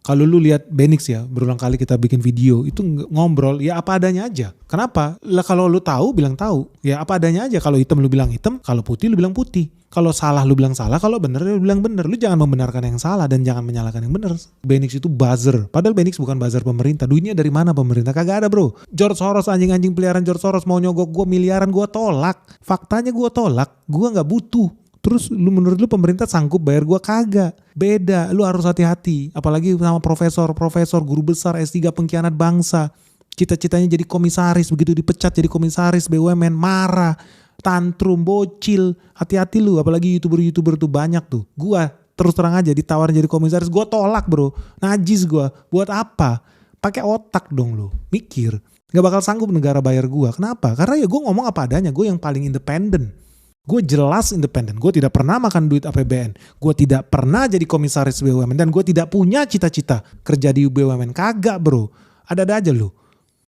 Kalau lu lihat Benix ya, berulang kali kita bikin video, itu ngobrol ya apa adanya aja. Kenapa? Lah kalau lu tahu bilang tahu. Ya apa adanya aja. Kalau hitam lu bilang hitam, kalau putih lu bilang putih. Kalau salah lu bilang salah, kalau bener lu bilang bener. Lu jangan membenarkan yang salah dan jangan menyalahkan yang bener. Benix itu buzzer. Padahal Benix bukan buzzer pemerintah. Duitnya dari mana pemerintah? Kagak ada bro. George Soros, anjing-anjing peliharaan George Soros mau nyogok gue miliaran, gue tolak. Faktanya gue tolak. Gue gak butuh. Terus lu menurut lu pemerintah sanggup bayar gua? Kagak. Beda, lu harus hati-hati. Apalagi sama profesor, guru besar S3 pengkhianat bangsa. Cita-citanya jadi komisaris, begitu dipecat jadi komisaris BUMN marah, tantrum, bocil. Hati-hati lu, apalagi YouTuber tuh banyak tuh. Gua terus terang aja ditawarin jadi komisaris, gua tolak bro. Najis gua. Buat apa? Pakai otak dong lu. Mikir. Gak bakal sanggup negara bayar gua. Kenapa? Karena ya gua ngomong apa adanya. Gua yang paling independen. Gue jelas independen, gue tidak pernah makan duit APBN, gue tidak pernah jadi komisaris BUMN, dan gue tidak punya cita-cita kerja di BUMN. Kagak bro, ada-ada aja lu.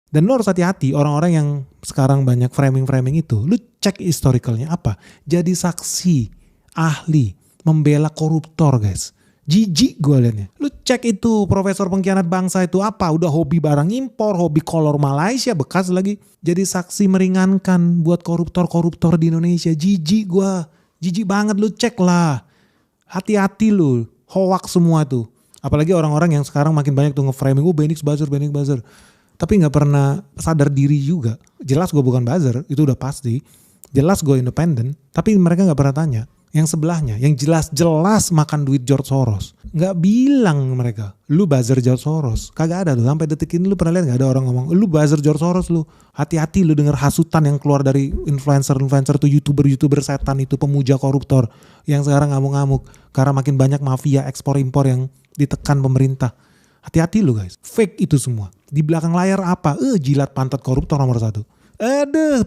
Dan lu harus hati-hati orang-orang yang sekarang banyak framing-framing itu. Lu cek historicalnya apa, jadi saksi, ahli, membela koruptor guys. Jijik gue liatnya. Lu cek itu profesor pengkhianat bangsa itu apa, udah hobi barang impor, hobi kolor Malaysia bekas lagi. Jadi saksi meringankan buat koruptor-koruptor di Indonesia. Jijik gue. Jijik banget, lu cek lah. Hati-hati lu. Hoax semua tuh. Apalagi orang-orang yang sekarang makin banyak tuh nge-framing. Benix buzzer. Tapi gak pernah sadar diri juga. Jelas gue bukan buzzer. Itu udah pasti. Jelas gue independen. Tapi mereka gak pernah tanya. Yang sebelahnya, yang jelas-jelas makan duit George Soros. Gak bilang mereka, lu buzzer George Soros. Kagak ada tuh, sampai detik ini lu pernah lihat gak ada orang ngomong, lu buzzer George Soros lu. Hati-hati lu denger hasutan yang keluar dari influencer tuh, YouTuber setan itu, pemuja koruptor. Yang sekarang ngamuk-ngamuk, karena makin banyak mafia ekspor-impor yang ditekan pemerintah. Hati-hati lu guys, fake itu semua. Di belakang layar apa? Jilat pantat koruptor nomor 1.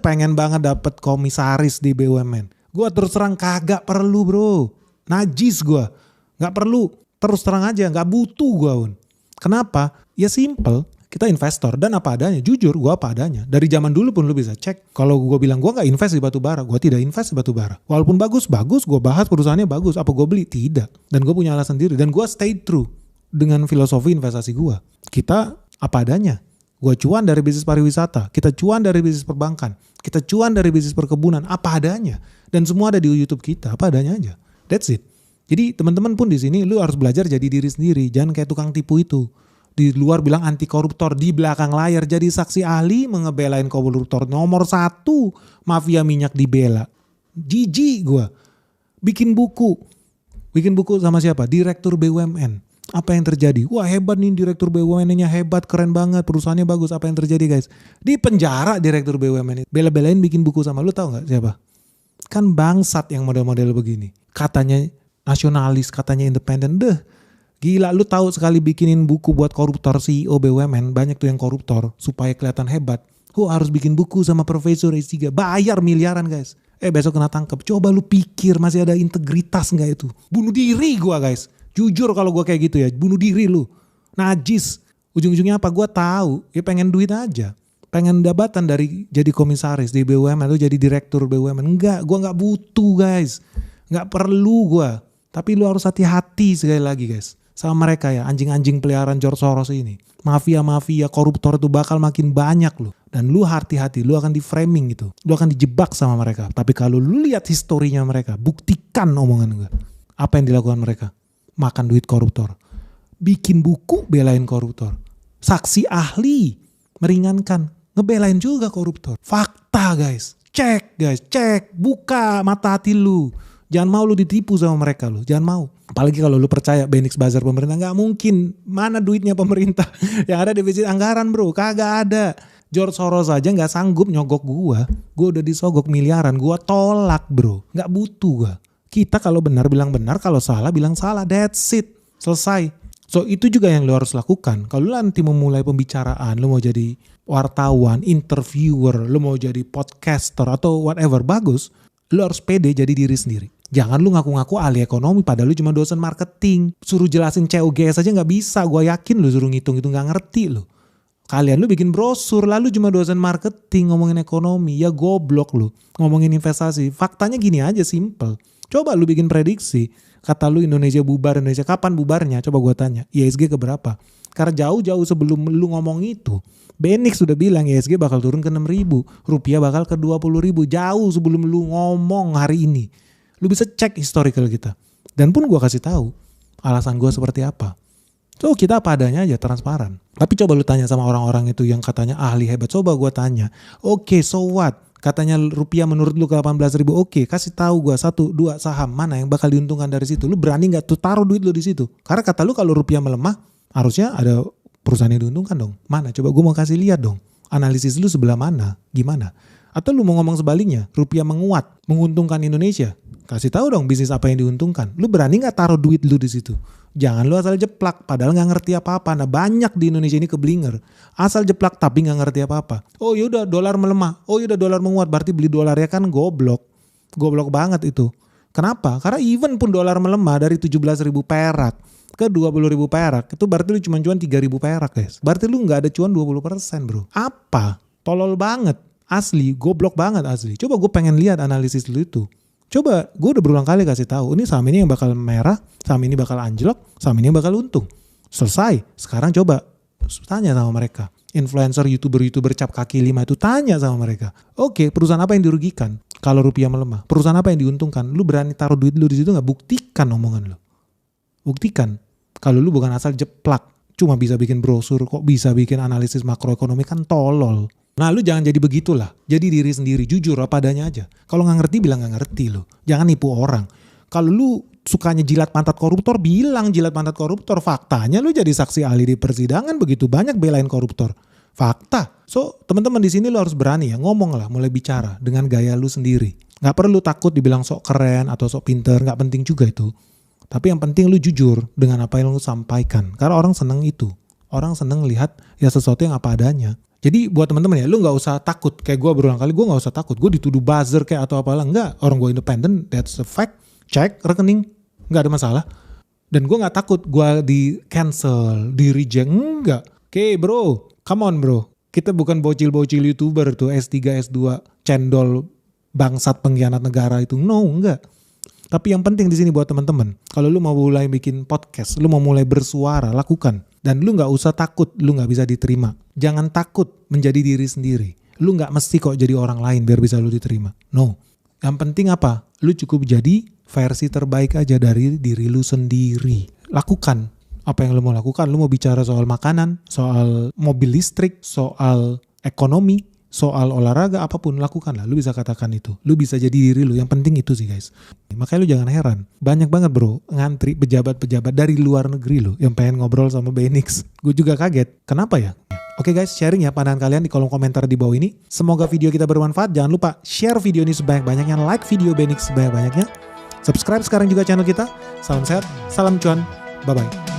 Pengen banget dapet komisaris di BUMN. Gue terus terang kagak perlu bro. Najis gue. Gak perlu. Terus terang aja. Gak butuh gue. Kenapa? Ya simple. Kita investor dan apa adanya. Jujur gue apa adanya. Dari zaman dulu pun lu bisa cek. Kalau gue bilang gue gak invest di batu bara. Gue tidak invest di batu bara. Walaupun bagus. Gue bahas perusahaannya bagus. Apa gue beli? Tidak. Dan gue punya alasan sendiri. Dan gue stay true dengan filosofi investasi gue. Kita apa adanya. Gue cuan dari bisnis pariwisata. Kita cuan dari bisnis perbankan. Kita cuan dari bisnis perkebunan. Apa adanya. Dan semua ada di YouTube kita, apa adanya aja. That's it. Jadi teman-teman pun di sini lu harus belajar jadi diri sendiri, jangan kayak tukang tipu itu. Di luar bilang anti koruptor, di belakang layar jadi saksi ahli mengebelain koruptor nomor 1, mafia minyak dibela. Jijik gua. Bikin buku sama siapa? Direktur BUMN. Apa yang terjadi? Wah hebat nih direktur BUMN-nya, hebat, keren banget, perusahaannya bagus. Apa yang terjadi guys? Di penjara direktur BUMN itu. Bela-belain bikin buku sama lu, tahu nggak siapa? Kan bangsat yang model-model begini. Katanya nasionalis, katanya independen. Gila, lu tahu sekali bikinin buku buat koruptor CEO BUMN, banyak tuh yang koruptor, supaya kelihatan hebat. Harus bikin buku sama profesor S3, bayar miliaran guys. Besok kena tangkep. Coba lu pikir masih ada integritas gak itu? Bunuh diri gua guys. Jujur kalau gua kayak gitu ya, bunuh diri lu. Najis. Ujung-ujungnya apa? Gua tahu, ya pengen duit aja. Pengen jabatan dari jadi komisaris di BUMN atau jadi direktur BUMN. Enggak, gue gak butuh guys. Gak perlu gue. Tapi lu harus hati-hati sekali lagi guys. Sama mereka ya, anjing-anjing peliharaan George Soros ini. Mafia-mafia koruptor itu bakal makin banyak lu. Dan lu hati-hati, lu akan di framing gitu. Lu akan dijebak sama mereka. Tapi kalau lu lihat historinya mereka, buktikan omongan gue. Apa yang dilakukan mereka? Makan duit koruptor. Bikin buku belain koruptor. Saksi ahli meringankan. Ngebelain juga koruptor. Fakta guys. Cek guys. Cek. Buka mata hati lu. Jangan mau lu ditipu sama mereka lu. Jangan mau. Apalagi kalau lu percaya Benix buzzer pemerintah. Gak mungkin. Mana duitnya pemerintah. Yang ada defisit anggaran bro. Kagak ada. George Soros aja gak sanggup nyogok gua. Gua udah disogok miliaran. Gua tolak bro. Gak butuh gua. Kita kalau benar bilang benar. Kalau salah bilang salah. That's it. Selesai. So itu juga yang lu harus lakukan. Kalau lu nanti memulai pembicaraan. Lu mau jadi wartawan, interviewer, lu mau jadi podcaster atau whatever, bagus, lu harus pede jadi diri sendiri. Jangan lu ngaku-ngaku ahli ekonomi padahal lu cuma dosen marketing. Suruh jelasin COGS aja gak bisa, gue yakin lu suruh ngitung-ngitung gak ngerti lu. Kalian lu bikin brosur lalu cuma dosen marketing ngomongin ekonomi, ya goblok lu. Ngomongin investasi, faktanya gini aja simple. Coba lu bikin prediksi, Kata lu Indonesia bubar, Indonesia kapan bubarnya? Coba gue tanya, IHSG keberapa? Karena jauh-jauh sebelum lu ngomong itu, Benix sudah bilang IHSG bakal turun ke 6.000, rupiah bakal ke 20.000, jauh sebelum lu ngomong hari ini. Lu bisa cek historical kita. Dan pun gue kasih tahu alasan gue seperti apa. So kita apa adanya aja, transparan. Tapi coba lu tanya sama orang-orang itu yang katanya ahli hebat. Coba gue tanya, oke, so what? Katanya rupiah menurut lu ke 18.000, oke, kasih tahu gue 1-2 saham mana yang bakal diuntungkan dari situ. Lu berani nggak tuh taruh duit lu di situ? Karena kata lu kalau rupiah melemah, harusnya ada perusahaan yang diuntungkan dong. Mana? Coba gue mau kasih lihat dong. Analisis lu sebelah mana? Gimana? Atau lu mau ngomong sebaliknya, rupiah menguat, menguntungkan Indonesia? Kasih tahu dong bisnis apa yang diuntungkan. Lu berani nggak taruh duit lu di situ? Jangan lu asal jeplak, padahal nggak ngerti apa-apa. Nah banyak di Indonesia ini keblinger. Asal jeplak tapi nggak ngerti apa-apa. Oh yaudah dolar melemah, oh yaudah dolar menguat, berarti beli dolarnya kan goblok. Goblok banget itu. Kenapa? Karena even pun dolar melemah dari 17.000 perak ke 20.000 perak, itu berarti lu cuma cuan 3.000 perak guys. Berarti lu nggak ada cuan 20% bro. Apa? Tolol banget. Asli, goblok banget asli. Coba gue pengen lihat analisis lu itu. Coba, gue udah berulang kali kasih tahu, ini saham ini yang bakal merah, saham ini bakal anjlok, saham ini yang bakal untung. Selesai. Sekarang coba tanya sama mereka. Influencer, YouTuber cap kaki 5 itu tanya sama mereka. Oke, perusahaan apa yang dirugikan kalau rupiah melemah? Perusahaan apa yang diuntungkan? Lu berani taruh duit lu di situ nggak? Buktikan omongan lu. Buktikan. Kalau lu bukan asal jeplak, cuma bisa bikin brosur, kok bisa bikin analisis makroekonomi, kan tolol. Nah lu jangan jadi begitulah. Jadi diri sendiri, jujur apa adanya aja. Kalau gak ngerti bilang gak ngerti lo. Jangan nipu orang. Kalau lu sukanya jilat pantat koruptor, bilang jilat pantat koruptor. Faktanya lu jadi saksi ahli di persidangan, begitu banyak belain koruptor. Fakta. So teman-teman di sini lu harus berani ya, ngomong lah, mulai bicara dengan gaya lu sendiri. Gak perlu takut dibilang sok keren atau sok pinter, gak penting juga itu. Tapi yang penting lu jujur dengan apa yang lu sampaikan. Karena orang seneng itu. Orang seneng lihat ya sesuatu yang apa adanya. Jadi buat teman-teman ya, lu gak usah takut. Kayak gue berulang kali, gue gak usah takut. Gue dituduh buzzer kayak atau apalah. Enggak, orang gue independen, that's a fact. Cek rekening, gak ada masalah. Dan gue gak takut gue di cancel, di reject. Enggak. Oke bro, come on bro. Kita bukan bocil-bocil YouTuber tuh, S3, S2, cendol, bangsat pengkhianat negara itu. No, enggak. Tapi yang penting di sini buat teman-teman, kalau lu mau mulai bikin podcast, lu mau mulai bersuara, lakukan. Dan lu gak usah takut, lu gak bisa diterima. Jangan takut menjadi diri sendiri. Lu gak mesti kok jadi orang lain biar bisa lu diterima. No. Yang penting apa? Lu cukup jadi versi terbaik aja dari diri lu sendiri. Lakukan apa yang lu mau lakukan. Lu mau bicara soal makanan, soal mobil listrik, soal ekonomi, soal olahraga, apapun lakukanlah. Lu bisa katakan itu. Lu bisa jadi diri lu. Yang penting itu sih guys. Makanya lu jangan heran. Banyak banget bro ngantri pejabat-pejabat dari luar negeri lu yang pengen ngobrol sama Benix. Gue juga kaget. Kenapa ya? Oke guys, sharing ya pandangan kalian di kolom komentar di bawah ini. Semoga video kita bermanfaat. Jangan lupa share video ini sebanyak-banyaknya. Like video Benix sebanyak-banyaknya. Subscribe sekarang juga channel kita. Salam sehat, salam cuan. Bye-bye.